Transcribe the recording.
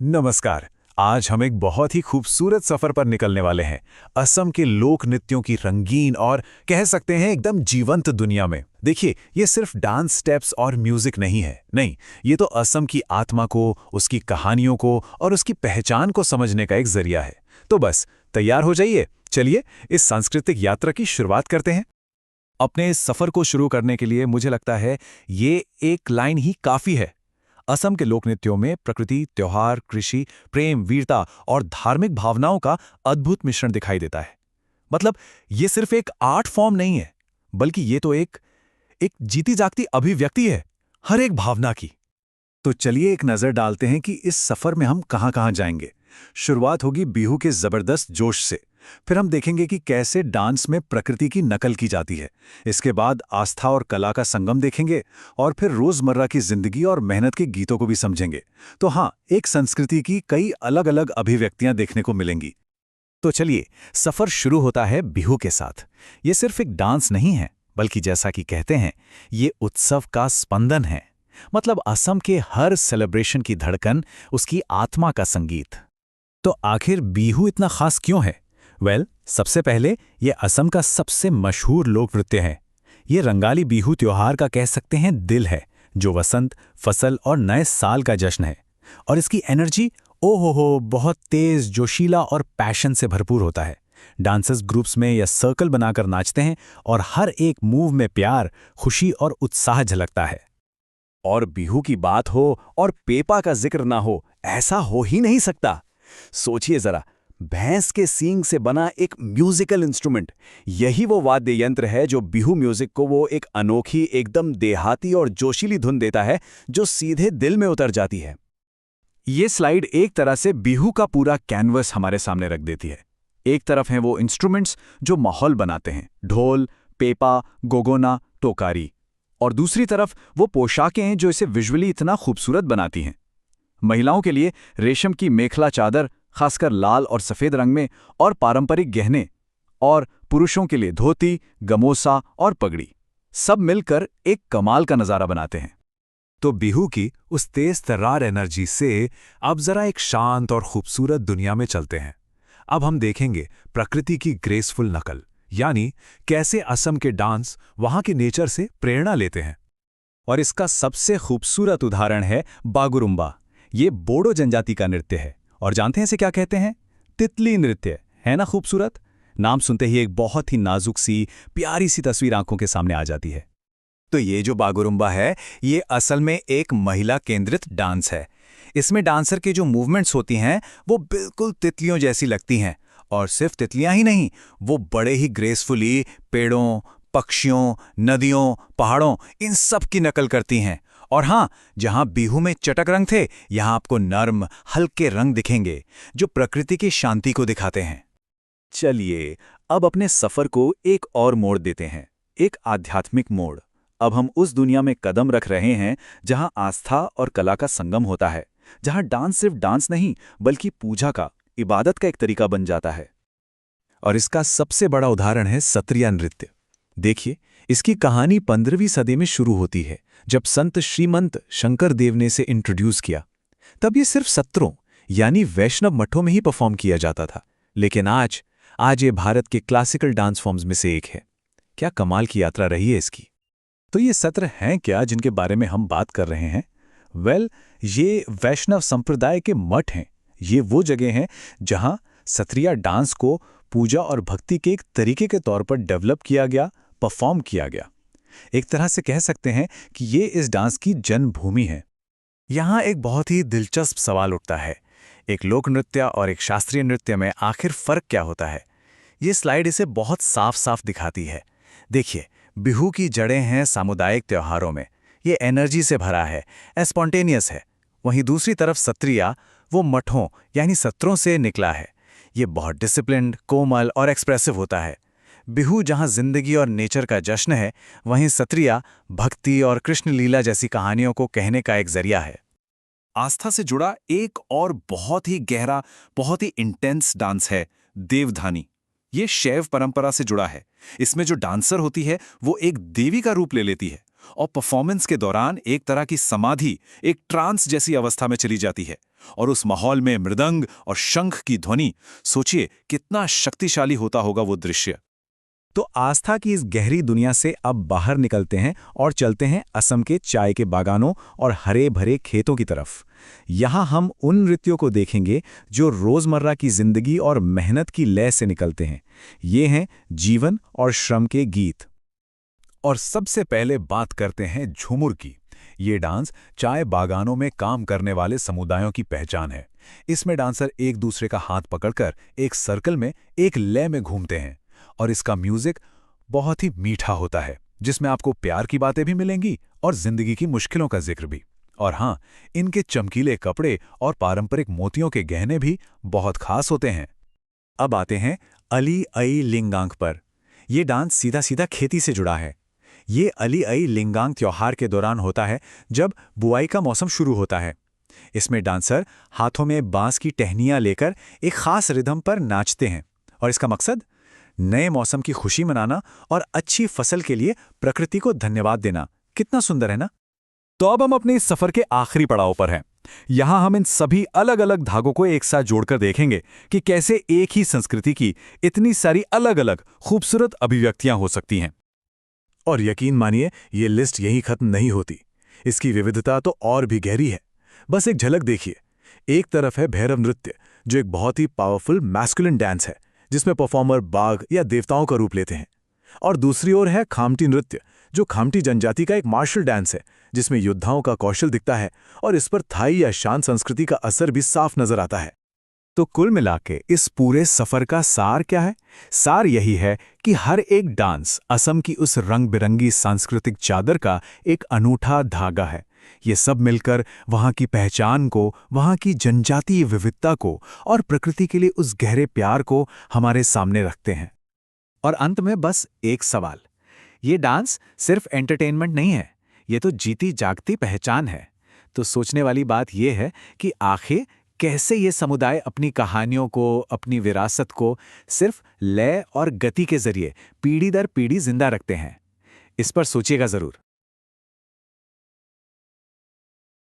नमस्कार। आज हम एक बहुत ही खूबसूरत सफर पर निकलने वाले हैं। असम के लोक नृत्यों की रंगीन और कह सकते हैं एकदम जीवंत दुनिया में। देखिए, ये सिर्फ डांस स्टेप्स और म्यूजिक नहीं है। नहीं, ये तो असम की आत्मा को, उसकी कहानियों को और उसकी पहचान को समझने का एक जरिया है। तो बस तैयार हो जाइए, चलिए इस सांस्कृतिक यात्रा की शुरुआत करते हैं। अपने इस सफर को शुरू करने के लिए मुझे लगता है ये एक लाइन ही काफी है। असम के लोक नृत्यों में प्रकृति, त्योहार, कृषि, प्रेम, वीरता और धार्मिक भावनाओं का अद्भुत मिश्रण दिखाई देता है। मतलब ये सिर्फ एक आर्ट फॉर्म नहीं है, बल्कि ये तो एक जीती जागती अभिव्यक्ति है, हर एक भावना की। तो चलिए एक नजर डालते हैं कि इस सफर में हम कहां-कहां जाएंगे। शुरुआत होगी बिहू के जबरदस्त जोश से। फिर हम देखेंगे कि कैसे डांस में प्रकृति की नकल की जाती है। इसके बाद आस्था और कला का संगम देखेंगे और फिर रोजमर्रा की जिंदगी और मेहनत के गीतों को भी समझेंगे। तो हाँ, एक संस्कृति की कई अलग-अलग अभिव्यक्तियां देखने को मिलेंगी। तो चलिए, सफर शुरू होता है बिहू के साथ। ये सिर्फ एक डांस नहीं है, बल्कि जैसा कि कहते हैं, ये उत्सव का स्पंदन है। मतलब असम के हर सेलिब्रेशन की धड़कन, उसकी आत्मा का संगीत। तो आखिर बिहू इतना खास क्यों है? सबसे पहले ये असम का सबसे मशहूर लोक नृत्य है। ये रंगाली बिहू त्योहार का कह सकते हैं दिल है, जो वसंत, फसल और नए साल का जश्न है। और इसकी एनर्जी ओ हो बहुत तेज, जोशीला और पैशन से भरपूर होता है। डांसर्स ग्रुप्स में या सर्कल बनाकर नाचते हैं और हर एक मूव में प्यार, खुशी और उत्साह झलकता है। और बिहू की बात हो और पेपा का जिक्र ना हो, ऐसा हो ही नहीं सकता। सोचिए जरा, भैंस के सींग से बना एक म्यूजिकल इंस्ट्रूमेंट, यही वो वाद्य यंत्र है जो बिहू म्यूजिक को वो एक अनोखी, एकदम देहाती और जोशीली धुन देता है, जो सीधे दिल में उतर जाती है। ये स्लाइड एक तरह से बिहू का पूरा कैनवस हमारे सामने रख देती है। एक तरफ हैं वो इंस्ट्रूमेंट्स जो माहौल बनाते हैं, ढोल, पेपा, गोगोना, टोकारी, और दूसरी तरफ वो पोशाकें हैं जो इसे विजुअली इतना खूबसूरत बनाती हैं। महिलाओं के लिए रेशम की मेखला चादर, खासकर लाल और सफेद रंग में, और पारंपरिक गहने, और पुरुषों के लिए धोती, गमोसा और पगड़ी, सब मिलकर एक कमाल का नजारा बनाते हैं। तो बिहू की उस तेज तर्रार एनर्जी से अब जरा एक शांत और खूबसूरत दुनिया में चलते हैं। अब हम देखेंगे प्रकृति की ग्रेसफुल नकल, यानी कैसे असम के डांस वहां के नेचर से प्रेरणा लेते हैं। और इसका सबसे खूबसूरत उदाहरण है बागुरुम्बा। ये बोडो जनजाति का नृत्य है, और जानते हैं इसे क्या कहते हैं? तितली नृत्य। है ना खूबसूरत? नाम सुनते ही एक बहुत ही नाजुक सी, प्यारी सी तस्वीर आंखों के सामने आ जाती है। तो ये जो बागुरुम्बा है, ये असल में एक महिला केंद्रित डांस है। इसमें डांसर के जो मूवमेंट्स होती हैं वो बिल्कुल तितलियों जैसी लगती हैं। और सिर्फ तितलियां ही नहीं, वो बड़े ही ग्रेसफुली पेड़ों, पक्षियों, नदियों, पहाड़ों, इन सब की नकल करती हैं। और हाँ, जहां बिहू में चटक रंग थे, यहां आपको नर्म, हल्के रंग दिखेंगे, जो प्रकृति की शांति को दिखाते हैं। चलिए, अब अपने सफर को एक और मोड़ देते हैं, एक आध्यात्मिक मोड़। अब हम उस दुनिया में कदम रख रहे हैं जहां आस्था और कला का संगम होता है, जहां डांस सिर्फ डांस नहीं, बल्कि पूजा का, इबादत का एक तरीका बन जाता है। और इसका सबसे बड़ा उदाहरण है सत्रिया नृत्य। देखिए, इसकी कहानी 15वीं सदी में शुरू होती है, जब संत श्रीमंत शंकर देव ने इसे इंट्रोड्यूस किया। तब ये सिर्फ सत्रों यानी वैष्णव मठों में ही परफॉर्म किया जाता था। लेकिन आज ये भारत के क्लासिकल डांस फॉर्म्स में से एक है। क्या कमाल की यात्रा रही है इसकी। तो ये सत्र हैं क्या जिनके बारे में हम बात कर रहे हैं? ये वैष्णव संप्रदाय के मठ हैं। ये वो जगह हैं जहां सत्रिया डांस को पूजा और भक्ति के एक तरीके के तौर पर डेवलप किया गया, परफॉर्म किया गया। एक तरह से कह सकते हैं कि ये इस डांस की जन्मभूमि है। यहाँ एक बहुत ही दिलचस्प सवाल उठता है, एक लोक नृत्य और एक शास्त्रीय नृत्य में आखिर फर्क क्या होता है? ये स्लाइड इसे बहुत साफ साफ दिखाती है। देखिए, बिहू की जड़ें हैं सामुदायिक त्योहारों में, ये एनर्जी से भरा है, स्पॉन्टेनियस है। वहीं दूसरी तरफ सत्रिया वो मठों यानी सत्रों से निकला है। ये बहुत डिसिप्लिन्ड, कोमल और एक्सप्रेसिव होता है। बिहू जहां जिंदगी और नेचर का जश्न है, वहीं सत्रिया भक्ति और कृष्ण लीला जैसी कहानियों को कहने का एक जरिया है। आस्था से जुड़ा एक और बहुत ही गहरा, बहुत ही इंटेंस डांस है देवधानी। ये शैव परंपरा से जुड़ा है। इसमें जो डांसर होती है वो एक देवी का रूप ले लेती है और परफॉर्मेंस के दौरान एक तरह की समाधि, एक ट्रांस जैसी अवस्था में चली जाती है। और उस माहौल में मृदंग और शंख की ध्वनि, सोचिए कितना शक्तिशाली होता होगा वो दृश्य। तो आस्था की इस गहरी दुनिया से अब बाहर निकलते हैं और चलते हैं असम के चाय के बागानों और हरे भरे खेतों की तरफ। यहाँ हम उन नृत्यों को देखेंगे जो रोजमर्रा की जिंदगी और मेहनत की लय से निकलते हैं। ये हैं जीवन और श्रम के गीत। और सबसे पहले बात करते हैं झूमुर की। ये डांस चाय बागानों में काम करने वाले समुदायों की पहचान है। इसमें डांसर एक दूसरे का हाथ पकड़कर एक सर्कल में एक लय में घूमते हैं और इसका म्यूजिक बहुत ही मीठा होता है, जिसमें आपको प्यार की बातें भी मिलेंगी और जिंदगी की मुश्किलों का जिक्र भी। और हाँ, इनके चमकीले कपड़े और पारंपरिक मोतियों के गहने भी बहुत खास होते हैं। अब आते हैं अली आई लिंगांग पर। यह डांस सीधा सीधा खेती से जुड़ा है। ये अली आई लिंगांग त्योहार के दौरान होता है, जब बुआई का मौसम शुरू होता है। इसमें डांसर हाथों में बांस की टहनियां लेकर एक खास रिदम पर नाचते हैं और इसका मकसद नए मौसम की खुशी मनाना और अच्छी फसल के लिए प्रकृति को धन्यवाद देना। कितना सुंदर है ना। तो अब हम अपने इस सफर के आखिरी पड़ाव पर हैं। यहां हम इन सभी अलग अलग धागों को एक साथ जोड़कर देखेंगे कि कैसे एक ही संस्कृति की इतनी सारी अलग अलग खूबसूरत अभिव्यक्तियां हो सकती हैं। और यकीन मानिए, ये लिस्ट यहीं खत्म नहीं होती। इसकी विविधता तो और भी गहरी है। बस एक झलक देखिए। एक तरफ है भैरव नृत्य, जो एक बहुत ही पावरफुल मैस्कुलिन डांस है, जिसमें परफॉर्मर बाघ या देवताओं का रूप लेते हैं। और दूसरी ओर है खामटी नृत्य, जो खामटी जनजाति का एक मार्शल डांस है, जिसमें योद्धाओं का कौशल दिखता है और इस पर थाई या शांत संस्कृति का असर भी साफ नजर आता है। तो कुल मिलाके इस पूरे सफर का सार क्या है? सार यही है कि हर एक डांस असम की उस रंग बिरंगी सांस्कृतिक चादर का एक अनूठा धागा है। ये सब मिलकर वहाँ की पहचान को, वहाँ की जनजातीय विविधता को और प्रकृति के लिए उस गहरे प्यार को हमारे सामने रखते हैं। और अंत में बस एक सवाल, ये डांस सिर्फ एंटरटेनमेंट नहीं है, ये तो जीती जागती पहचान है। तो सोचने वाली बात यह है कि आखिर कैसे ये समुदाय अपनी कहानियों को, अपनी विरासत को सिर्फ लय और गति के जरिए पीढ़ी दर पीढ़ी जिंदा रखते हैं। इस पर सोचिएगा जरूर।